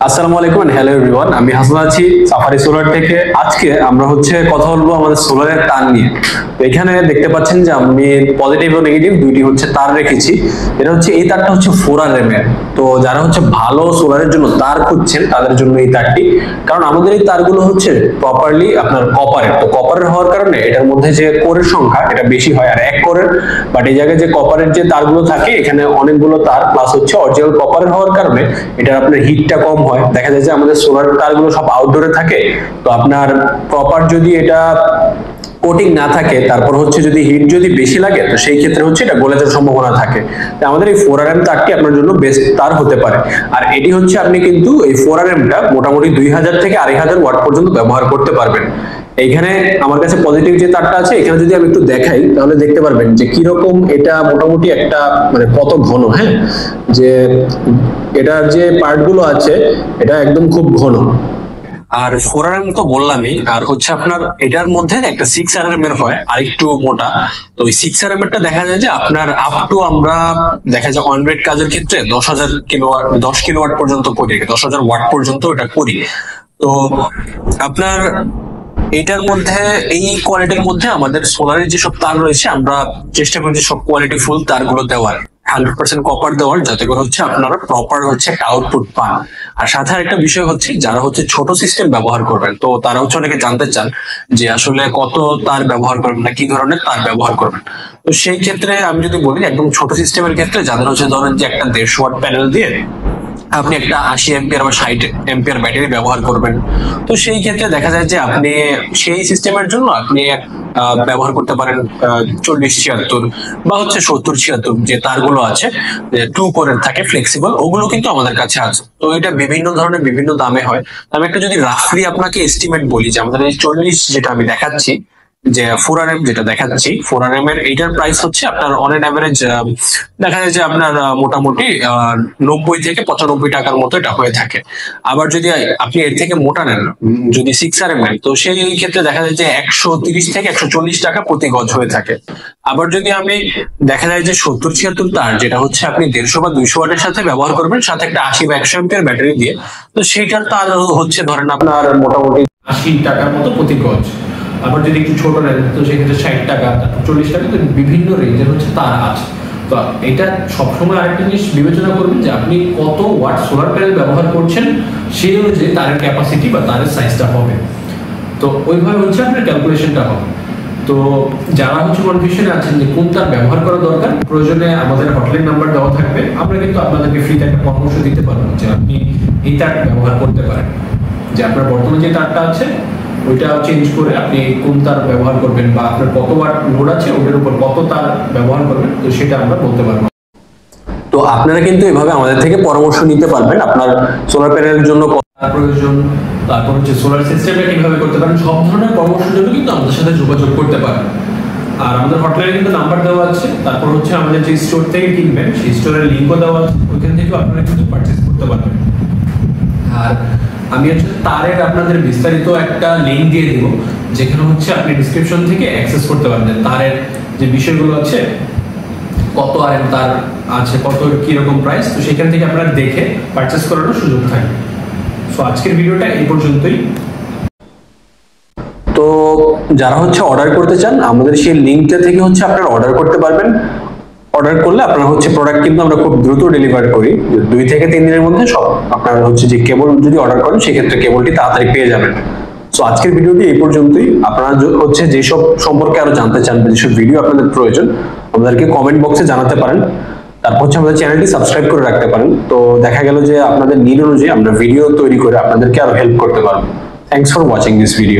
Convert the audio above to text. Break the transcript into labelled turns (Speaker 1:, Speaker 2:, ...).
Speaker 1: আসসালামু আলাইকুম and hello everyone, আমি হাসান আছি সাফারি সোলার থেকে। আজকে আমরা কথা বলবো আমাদের সোলারের তার নিয়ে। তো এখানে দেখতে পাচ্ছেন যে আমি পজিটিভ ও নেগেটিভ দুইটি তার রেখেছি। এটা এই তারটা 4R এর। তো যারা ভালো সোলারের জন্য তার খুঁজছেন তাদের জন্য এই তারটি, কারণ আমাদের এই তারগুলো প্রপারলি আপনার কপারের। তো কপারের হওয়ার কারণে এটার মধ্যে যে কোরের সংখ্যা এটা বেশি হয়, আর এক কোরের বাট এই জায়গায় যে কপারের যে তারগুলো থাকে এখানে অনেকগুলো তার প্লাস অরিজিনাল কপারের হওয়ার কারণে এটা আপনার হিটটা কম হয়। দেখা যায় যে আমাদের সোলার তারগুলো সব আউটডোরে থাকে, তো আপনার প্রপার যদি এটা কোটিং না থাকে, তারপর যদি হিট যদি বেশি লাগে, তো সেই ক্ষেত্রে এটা গলে যাওয়ার সম্ভাবনা থাকে। তো আমাদের এই 4RM তারটি আপনার জন্য বেস্ট তার হতে পারে। আর এটি আপনি কিন্তু এই 4RM টা মোটামুটি 2000 থেকে 2500 ওয়াট পর্যন্ত ব্যবহার করতে পারবেন। এইখানে আমার কাছে পজিটিভ যে তারটা আছে, এখানে যদি আমি একটু দেখাই তাহলে দেখতে পারবেন যে কিরকম এটা মোটামুটি একটা কত ঘন। হ্যাঁ, যে এটার যে পার্ট গুলো আছে এটা একদম খুব ঘন। আর 4RM তো বললামই, আর আপনার এটার মধ্যে একটা 6RM এর হয় আর একটু মোটা। তো ওই 6RM এরটা দেখা যায় যে আপনার আপ টু আমরা দেখা যায় অন রেট কাজের ক্ষেত্রে 10,000 কিলোওয়াট 10 কিলোওয়াট পর্যন্ত করি, 10,000 ওয়াট পর্যন্ত এটা করি। তো আপনার এটার মধ্যে এই কোয়ালিটির মধ্যে আমাদের সোলারের যেসব তার রয়েছে আমরা চেষ্টা করছি সব কোয়ালিটি ফুল তারগুলো দেওয়ার, 100% কপার দেওয়ার, যাতে করে আপনারা প্রপার একটা আউটপুট পান। আর সাথে একটা বিষয় যারা ছোট সিস্টেম ব্যবহার করবেন, তো তারা অনেকে জানতে চান যে আসলে কত তার ব্যবহার করবেন না কি ধরনের তার ব্যবহার করবেন। তো সেই ক্ষেত্রে আমি যদি বলি একদম ছোট সিস্টেমের ক্ষেত্রে যাদের ধরেন যে একটা 150 ওয়াট প্যানেল দিয়ে আপনি একটা 80 এম্পিয়ার বা 60 এম্পিয়ার ব্যাটারি ব্যবহার করবেন, তো সেই ক্ষেত্রে দেখা যায় যে আপনি সেই সিস্টেমের জন্য আপনি ব্যবহার করতে পারেন 40-76 বা 70-76 যে তারগুলো আছে, টু কোরের থাকে ফ্লেক্সিবল, ওগুলো কিন্তু আমাদের কাছে আছে। তো এটা বিভিন্ন ধরনের বিভিন্ন দামে হয়। আমি একটা যদি রাফলি আপনাকে এস্টিমেট বলি যে আমাদের এই 40 যেটা আমি দেখাচ্ছি, যে 4RM যেটা দেখাচ্ছি, 4RM এর এইটার প্রাইস আপনার অন এন অ্যাভারেজ দেখা যায় যে আপনার মোটামুটি 90 থেকে 95 টাকার মতো এটা হয়ে থাকে। আবার যদি আপনি এর থেকে মোটা নেন, যদি 6RM নেন, তো সেই ক্ষেত্রে দেখা যায় যে 130 থেকে 140 টাকা প্রতি গজ হয়ে থাকে। আবার যদি আমি দেখা যায় যে 70-76 তার, যেটা আপনি 150 বা 200 ওয়াটের সাথে ব্যবহার করবেন, সাথে একটা 80 বা 100 এম্পিয়ার ব্যাটারি দিয়ে, তো সেইটার তার ধরেন আপনার মোটামুটি 80 টাকার মতো প্রতি গজ। আবার যদি একটু ছোট নেন তো সেক্ষেত্রে 60 টাকা, 40 টাকা, তো বিভিন্ন রেঞ্জের তার আছে। তো এটা সবসময় আরেকটা জিনিস বিবেচনা করবেন যে আপনি কত ওয়াট সোলার প্যানেল ব্যবহার করছেন, সেই অনুযায়ী তারের ক্যাপাসিটি বা তারের সাইজটা হবে। তো ওইভাবে আপনার ক্যালকুলেশনটা হবে। তো যারা কনফিউশনে আছেন যে কোন তার ব্যবহার করা দরকার, প্রয়োজনে আমাদের হটলাইন নাম্বার দেওয়া থাকবে, আমরা কিন্তু আপনাদেরকে ফ্রিতে একটা পরামর্শ দিতে পারবো যে আপনি এই তার ব্যবহার করতে পারেন, যে আপনার বর্তমানে যে তারটা আছে ওইটা চেঞ্জ করে আপনি কোন তার ব্যবহার করবেন বা আপনার কত ওয়াট লোড আছে ওটার উপর কত তার ব্যবহার করবেন, তো সেটা আমরা বলতে পারবো। তো আপনারা কিন্তু এভাবে আমাদের থেকে পরামর্শ নিতে পারবেন আপনার সোলার প্যানেলের জন্য কত প্রয়োজন, তারপর সোলার সিস্টেমটা কিভাবে করতে পারেন, সব ধরনের পরামর্শের জন্য কিন্তু আমাদের সাথে যোগাযোগ করতে পারেন। আর আমাদের হটলাইনে কিন্তু নাম্বার দেওয়া আছে, তারপর আমাদের যে স্টোর থেকে কিনবেন সেই স্টোরের লিংকও দেওয়া আছে, ওইখান থেকে আপনারা কিন্তু পারচেজ করতে পারবেন। আর আমি তারের আপনাদের বিস্তারিত একটা লিংক দিয়ে দিব, যেখানে আপনি ডেসক্রিপশন থেকে অ্যাক্সেস করতে পারবেন তারের যে বিষয়গুলো আছে, কত RM তার আছে, কত কি রকম প্রাইস, তো সেখান থেকে আপনারা দেখে পারচেজ করার সুযোগ থাকে। সো আজকের ভিডিওটা এই পর্যন্তই। তো যারা অর্ডার করতে চান আমাদের সেই লিংকটা থেকে আপনারা অর্ডার করতে পারবেন। অর্ডার করলে আপনার প্রোডাক্ট কিন্তু আমরা খুব দ্রুত ডেলিভার করি, 2 থেকে 3 দিনের মধ্যে সব আপনার যে কেবল যদি অর্ডার করেন সেক্ষেত্রে কেবলটি তাড়াতাড়ি পেয়ে যাবেন। সো আজকের ভিডিওটি এই পর্যন্তই। আপনারা যেসব সম্পর্কে আরো জানতে চান বা যেসব ভিডিও আপনাদের প্রয়োজন আমাদেরকে কমেন্ট বক্সে জানাতে পারেন। তারপর আমাদের চ্যানেলটি সাবস্ক্রাইব করে রাখতে পারেন। তো দেখা গেল যে আপনাদের নিড অনুযায়ী আমরা ভিডিও তৈরি করে আপনাদেরকে আরো হেল্প করতে পারবো। Thanks for watching this video.